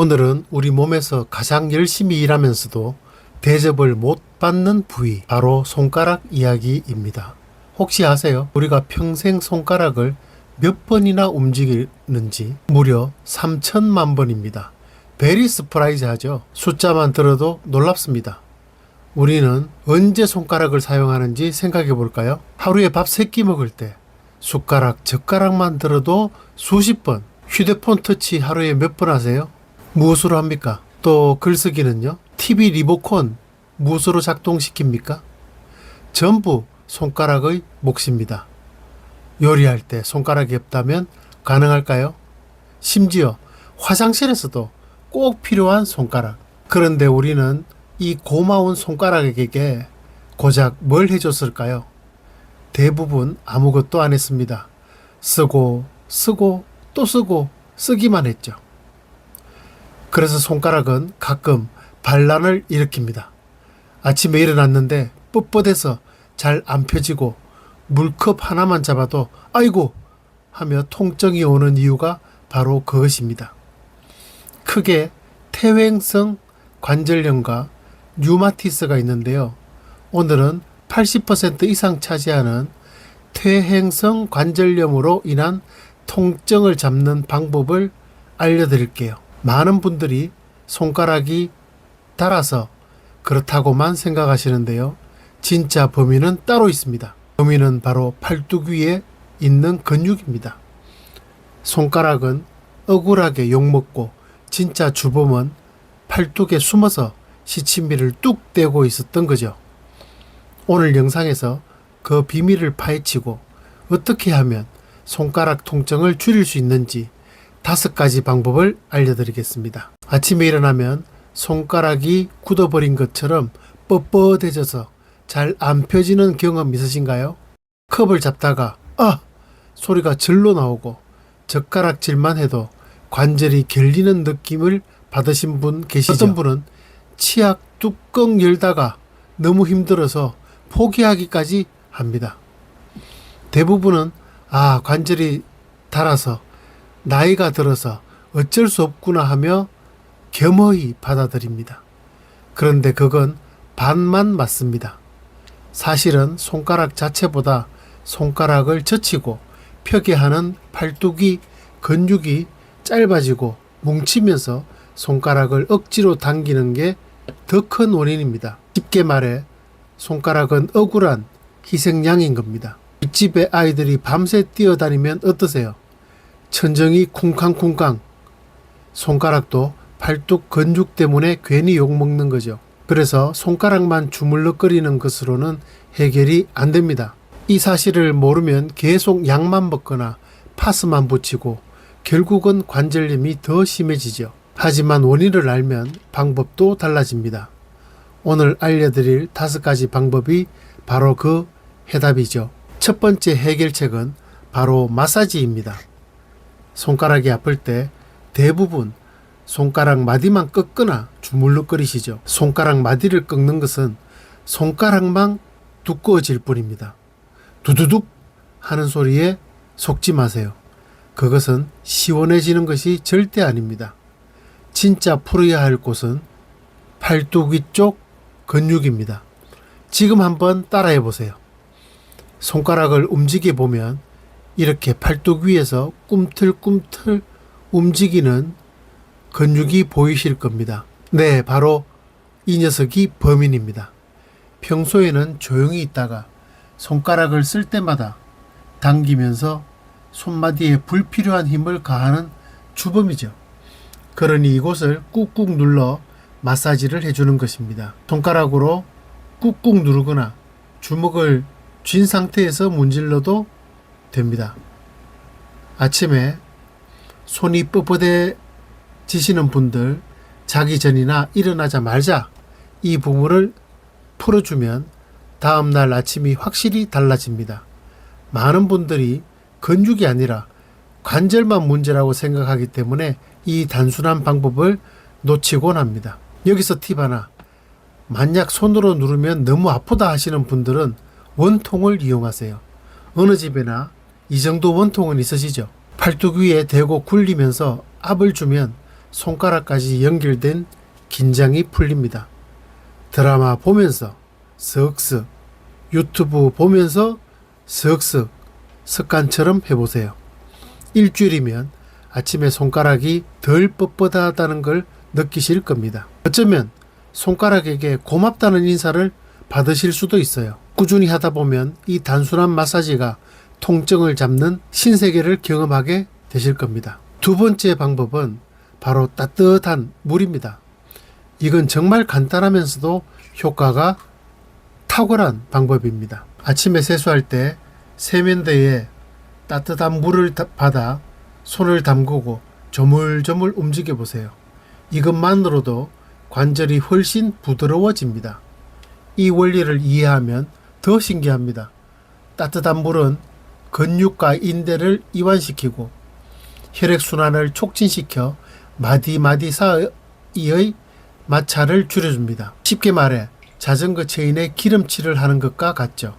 오늘은 우리 몸에서 가장 열심히 일하면서도 대접을 못 받는 부위, 바로 손가락 이야기입니다. 혹시 아세요? 우리가 평생 손가락을 몇 번이나 움직이는지? 무려 3천만 번입니다. 베리 스프라이즈 하죠. 숫자만 들어도 놀랍습니다. 우리는 언제 손가락을 사용하는지 생각해 볼까요? 하루에 밥 3끼 먹을 때 숟가락, 젓가락만 들어도 수십 번. 휴대폰 터치 하루에 몇 번 하세요? 무엇으로 합니까? 또 글쓰기는요? TV 리모컨 무엇으로 작동시킵니까? 전부 손가락의 몫입니다. 요리할 때 손가락이 없다면 가능할까요? 심지어 화장실에서도 꼭 필요한 손가락. 그런데 우리는 이 고마운 손가락에게 고작 뭘 해줬을까요? 대부분 아무것도 안 했습니다. 쓰고 또 쓰고 쓰기만 했죠. 그래서 손가락은 가끔 반란을 일으킵니다. 아침에 일어났는데 뻣뻣해서 잘 안 펴지고 물컵 하나만 잡아도 아이고 하며 통증이 오는 이유가 바로 그것입니다. 크게 퇴행성 관절염과 류마티스가 있는데요. 오늘은 80% 이상 차지하는 퇴행성 관절염으로 인한 통증을 잡는 방법을 알려드릴게요. 많은 분들이 손가락이 닳아서 그렇다고만 생각하시는데요. 진짜 범인은 따로 있습니다. 범인은 바로 팔뚝 위에 있는 근육입니다. 손가락은 억울하게 욕먹고 진짜 주범은 팔뚝에 숨어서 시치미를 뚝 떼고 있었던 거죠. 오늘 영상에서 그 비밀을 파헤치고 어떻게 하면 손가락 통증을 줄일 수 있는지 5가지 방법을 알려드리겠습니다. 아침에 일어나면 손가락이 굳어버린 것처럼 뻣뻣해져서 잘 안 펴지는 경험 있으신가요? 컵을 잡다가 소리가 절로 나오고 젓가락질만 해도 관절이 결리는 느낌을 받으신 분 계시죠? 어떤 분은 치약 뚜껑 열다가 너무 힘들어서 포기하기까지 합니다. 대부분은 관절이 닳아서 나이가 들어서 어쩔 수 없구나 하며 겸허히 받아들입니다. 그런데 그건 반만 맞습니다. 사실은 손가락 자체보다 손가락을 젖히고 펴게 하는 팔뚝이 근육이 짧아지고 뭉치면서 손가락을 억지로 당기는 게 더 큰 원인입니다. 쉽게 말해 손가락은 억울한 희생양인 겁니다. 윗집에 아이들이 밤새 뛰어다니면 어떠세요? 천정이 쿵쾅쿵쾅. 손가락도 팔뚝 근육 때문에 괜히 욕먹는 거죠. 그래서 손가락만 주물럭거리는 것으로는 해결이 안 됩니다. 이 사실을 모르면 계속 약만 먹거나 파스만 붙이고 결국은 관절염이 더 심해지죠. 하지만 원인을 알면 방법도 달라집니다. 오늘 알려드릴 5가지 방법이 바로 그 해답이죠. 첫 번째 해결책은 바로 마사지입니다. 손가락이 아플 때 대부분 손가락 마디만 꺾거나 주물럭거리시죠. 손가락 마디를 꺾는 것은 손가락만 두꺼워질 뿐입니다. 두두둑 하는 소리에 속지 마세요. 그것은 시원해지는 것이 절대 아닙니다. 진짜 풀어야 할 곳은 팔뚝 위쪽 근육입니다. 지금 한번 따라해 보세요. 손가락을 움직여 보면 이렇게 팔뚝 위에서 꿈틀꿈틀 움직이는 근육이 보이실 겁니다. 네, 바로 이 녀석이 범인입니다. 평소에는 조용히 있다가 손가락을 쓸 때마다 당기면서 손마디에 불필요한 힘을 가하는 주범이죠. 그러니 이곳을 꾹꾹 눌러 마사지를 해주는 것입니다. 손가락으로 꾹꾹 누르거나 주먹을 쥔 상태에서 문질러도 됩니다. 아침에 손이 뻣뻣해지시는 분들, 자기 전이나 일어나자마자 이 부분을 풀어주면 다음날 아침이 확실히 달라집니다. 많은 분들이 근육이 아니라 관절만 문제라고 생각하기 때문에 이 단순한 방법을 놓치곤 합니다. 여기서 팁 하나. 만약 손으로 누르면 너무 아프다 하시는 분들은 원통을 이용하세요. 어느 집에나 이 정도 원통은 있으시죠? 팔뚝 위에 대고 굴리면서 압을 주면 손가락까지 연결된 긴장이 풀립니다. 드라마 보면서 쓱쓱, 유튜브 보면서 쓱쓱 습관처럼 해보세요. 일주일이면 아침에 손가락이 덜 뻣뻣하다는 걸 느끼실 겁니다. 어쩌면 손가락에게 고맙다는 인사를 받으실 수도 있어요. 꾸준히 하다 보면 이 단순한 마사지가 통증을 잡는 신세계를 경험하게 되실 겁니다. 두 번째 방법은 바로 따뜻한 물입니다. 이건 정말 간단하면서도 효과가 탁월한 방법입니다. 아침에 세수할 때 세면대에 따뜻한 물을 받아 손을 담그고 조물조물 움직여 보세요. 이것만으로도 관절이 훨씬 부드러워집니다. 이 원리를 이해하면 더 신기합니다. 따뜻한 물은 근육과 인대를 이완시키고 혈액순환을 촉진시켜 마디마디 사이의 마찰을 줄여줍니다. 쉽게 말해 자전거 체인에 기름칠을 하는 것과 같죠.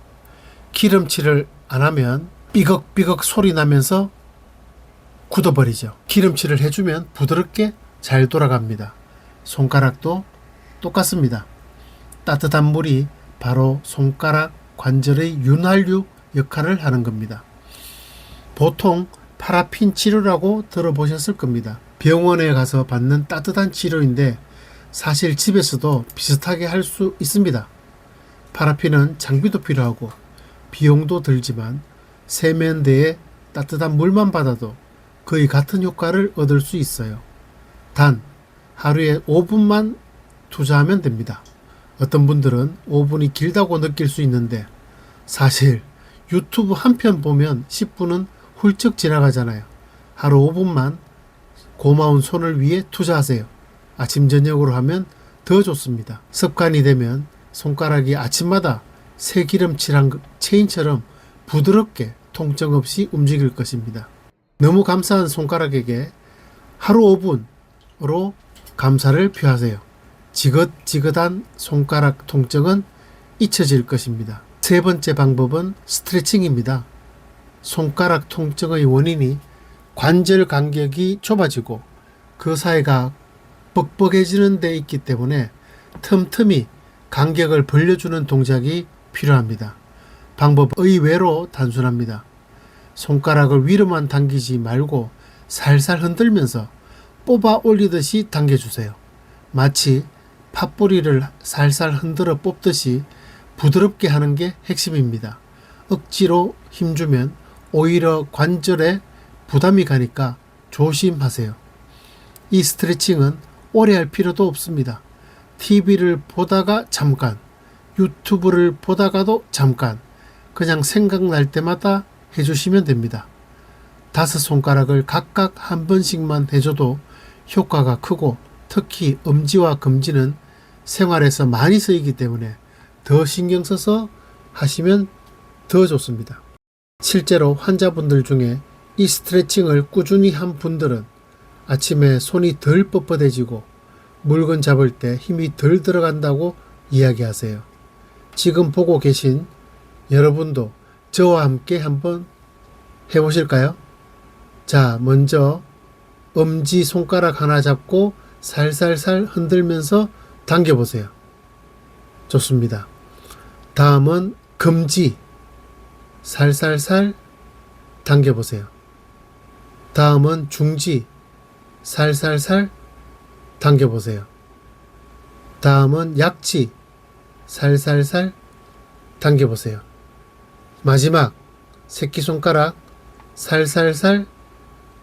기름칠을 안 하면 삐걱삐걱 소리 나면서 굳어버리죠. 기름칠을 해주면 부드럽게 잘 돌아갑니다. 손가락도 똑같습니다. 따뜻한 물이 바로 손가락 관절의 윤활유 역할을 하는 겁니다. 보통 파라핀 치료라고 들어보셨을 겁니다. 병원에 가서 받는 따뜻한 치료인데 사실 집에서도 비슷하게 할 수 있습니다. 파라핀은 장비도 필요하고 비용도 들지만 세면대에 따뜻한 물만 받아도 거의 같은 효과를 얻을 수 있어요. 단 하루에 5분만 투자하면 됩니다. 어떤 분들은 5분이 길다고 느낄 수 있는데 사실 유튜브 한 편 보면 10분은 훌쩍 지나가잖아요. 하루 5분만 고마운 손을 위해 투자하세요. 아침 저녁으로 하면 더 좋습니다. 습관이 되면 손가락이 아침마다 새 기름칠한 체인처럼 부드럽게 통증 없이 움직일 것입니다. 너무 감사한 손가락에게 하루 5분으로 감사를 표하세요. 지긋지긋한 손가락 통증은 잊혀질 것입니다. 세 번째 방법은 스트레칭입니다. 손가락 통증의 원인이 관절 간격이 좁아지고 그 사이가 뻑뻑해지는 데 있기 때문에 틈틈이 간격을 벌려주는 동작이 필요합니다. 방법 의외로 단순합니다. 손가락을 위로만 당기지 말고 살살 흔들면서 뽑아 올리듯이 당겨주세요. 마치 팥뿌리를 살살 흔들어 뽑듯이 부드럽게 하는 게 핵심입니다. 억지로 힘주면 오히려 관절에 부담이 가니까 조심하세요. 이 스트레칭은 오래 할 필요도 없습니다. TV를 보다가 잠깐, 유튜브를 보다가도 잠깐, 그냥 생각날 때마다 해주시면 됩니다. 5손가락을 각각 한 번씩만 해줘도 효과가 크고 특히 엄지와 검지는 생활에서 많이 쓰이기 때문에 더 신경 써서 하시면 더 좋습니다. 실제로 환자분들 중에 이 스트레칭을 꾸준히 한 분들은 아침에 손이 덜 뻣뻣해지고 물건 잡을 때 힘이 덜 들어간다고 이야기하세요. 지금 보고 계신 여러분도 저와 함께 한번 해보실까요? 자, 먼저 엄지 손가락 하나 잡고 살살살 흔들면서 당겨보세요. 좋습니다. 다음은 검지 살살살 당겨보세요. 다음은 중지 살살살 당겨보세요. 다음은 약지 살살살 당겨보세요. 마지막 새끼손가락 살살살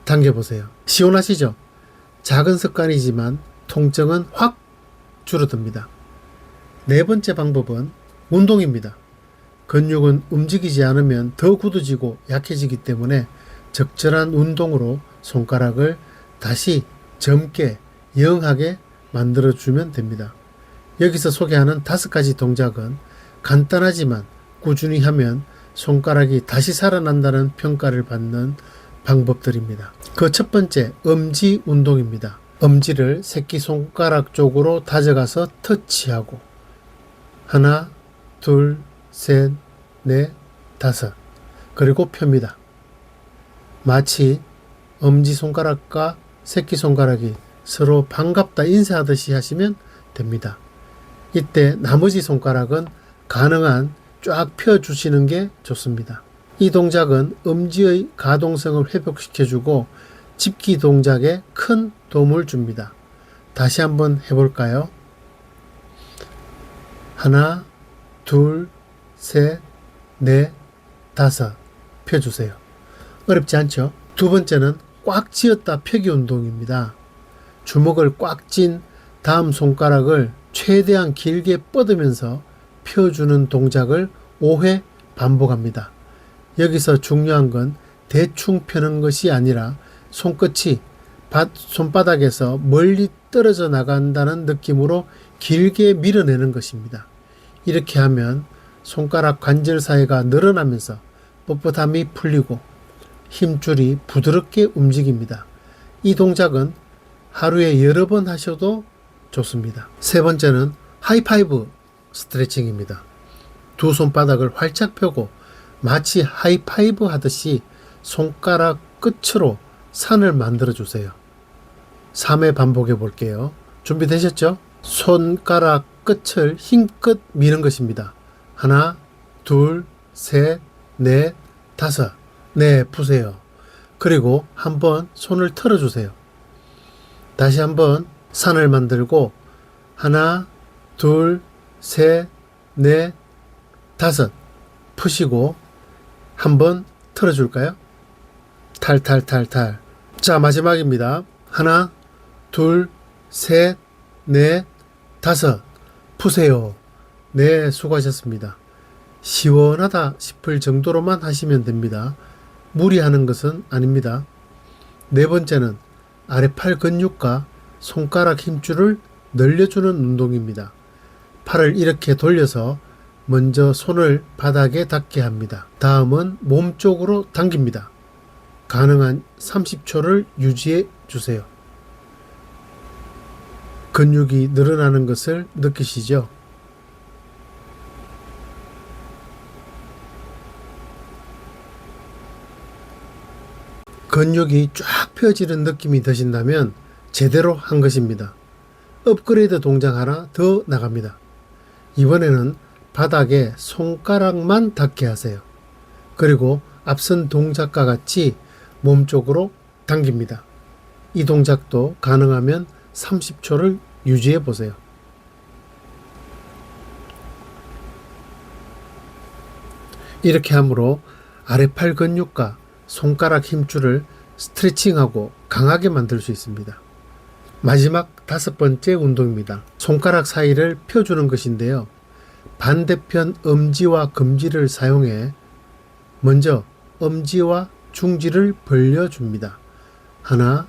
당겨보세요. 시원하시죠? 작은 습관이지만 통증은 확 줄어듭니다. 네 번째 방법은 운동입니다. 근육은 움직이지 않으면 더 굳어지고 약해지기 때문에 적절한 운동으로 손가락을 다시 젊게 영하게 만들어주면 됩니다. 여기서 소개하는 5가지 동작은 간단하지만 꾸준히 하면 손가락이 다시 살아난다는 평가를 받는 방법들입니다. 그 첫 번째, 엄지 운동입니다. 엄지를 새끼손가락 쪽으로 다져가서 터치하고 하나, 둘, 셋, 넷, 다섯 그리고 펴니다. 마치 엄지손가락과 새끼손가락이 서로 반갑다 인사하듯이 하시면 됩니다. 이때 나머지 손가락은 가능한 쫙 펴주시는 게 좋습니다. 이 동작은 엄지의 가동성을 회복시켜주고 집기 동작에 큰 도움을 줍니다. 다시 한번 해볼까요? 하나, 둘, 셋, 넷, 다섯 펴주세요. 어렵지 않죠? 두 번째는 꽉 쥐었다 펴기 운동입니다. 주먹을 꽉 쥔 다음 손가락을 최대한 길게 뻗으면서 펴주는 동작을 5회 반복합니다. 여기서 중요한 건 대충 펴는 것이 아니라 손끝이 손바닥에서 멀리 떨어져 나간다는 느낌으로 길게 밀어내는 것입니다. 이렇게 하면 손가락 관절 사이가 늘어나면서 뻣뻣함이 풀리고 힘줄이 부드럽게 움직입니다. 이 동작은 하루에 여러 번 하셔도 좋습니다. 세 번째는 하이파이브 스트레칭입니다. 두 손바닥을 활짝 펴고 마치 하이파이브 하듯이 손가락 끝으로 산을 만들어 주세요. 3회 반복해 볼게요. 준비되셨죠? 손가락 끝을 힘껏 미는 것입니다. 하나, 둘, 셋, 넷, 다섯. 네, 푸세요. 그리고 한번 손을 털어주세요. 다시 한번 산을 만들고 하나, 둘, 셋, 넷, 다섯 푸시고 한번 털어줄까요? 탈탈탈탈. 자, 마지막입니다. 하나, 둘, 셋, 넷, 다섯 푸세요. 네, 수고하셨습니다. 시원하다 싶을 정도로만 하시면 됩니다. 무리하는 것은 아닙니다. 네 번째는 아래팔 근육과 손가락 힘줄을 늘려주는 운동입니다. 팔을 이렇게 돌려서 먼저 손을 바닥에 닿게 합니다. 다음은 몸쪽으로 당깁니다. 가능한 30초를 유지해 주세요. 근육이 늘어나는 것을 느끼시죠? 근육이 쫙 펴지는 느낌이 드신다면 제대로 한 것입니다. 업그레이드 동작 하나 더 나갑니다. 이번에는 바닥에 손가락만 닿게 하세요. 그리고 앞선 동작과 같이 몸쪽으로 당깁니다. 이 동작도 가능하면 30초를 유지해 보세요. 이렇게 함으로 아래팔 근육과 손가락 힘줄을 스트레칭하고 강하게 만들 수 있습니다. 마지막 5번째 운동입니다. 손가락 사이를 펴주는 것인데요. 반대편 엄지와 검지를 사용해 먼저 엄지와 중지를 벌려줍니다. 하나,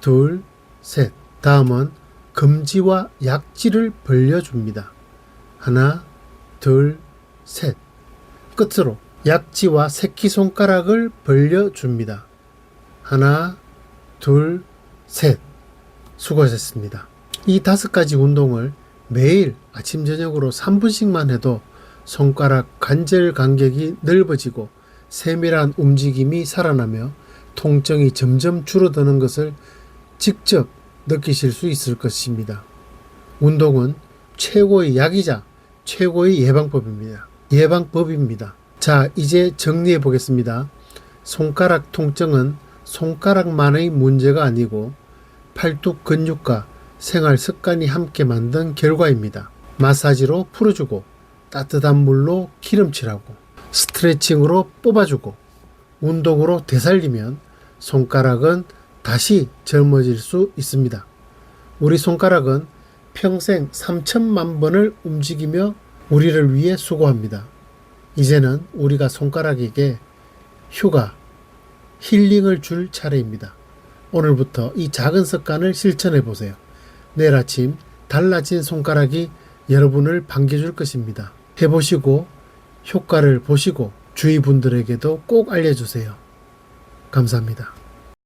둘, 셋. 다음은 검지와 약지를 벌려줍니다. 하나, 둘, 셋. 끝으로 약지와 새끼손가락을 벌려줍니다. 하나, 둘, 셋. 수고하셨습니다. 이 5가지 운동을 매일 아침 저녁으로 3분씩만 해도 손가락 관절 간격이 넓어지고 세밀한 움직임이 살아나며 통증이 점점 줄어드는 것을 직접 느끼실 수 있을 것입니다. 운동은 최고의 약이자 최고의 예방법입니다. 자, 이제 정리해 보겠습니다. 손가락 통증은 손가락만의 문제가 아니고 팔뚝 근육과 생활 습관이 함께 만든 결과입니다. 마사지로 풀어주고 따뜻한 물로 기름칠하고 스트레칭으로 뽑아주고 운동으로 되살리면 손가락은 다시 젊어질 수 있습니다. 우리 손가락은 평생 3천만 번을 움직이며 우리를 위해 수고합니다. 이제는 우리가 손가락에게 휴가, 힐링을 줄 차례입니다. 오늘부터 이 작은 습관을 실천해 보세요. 내일 아침 달라진 손가락이 여러분을 반겨줄 것입니다. 해보시고 효과를 보시고 주위 분들에게도 꼭 알려주세요. 감사합니다.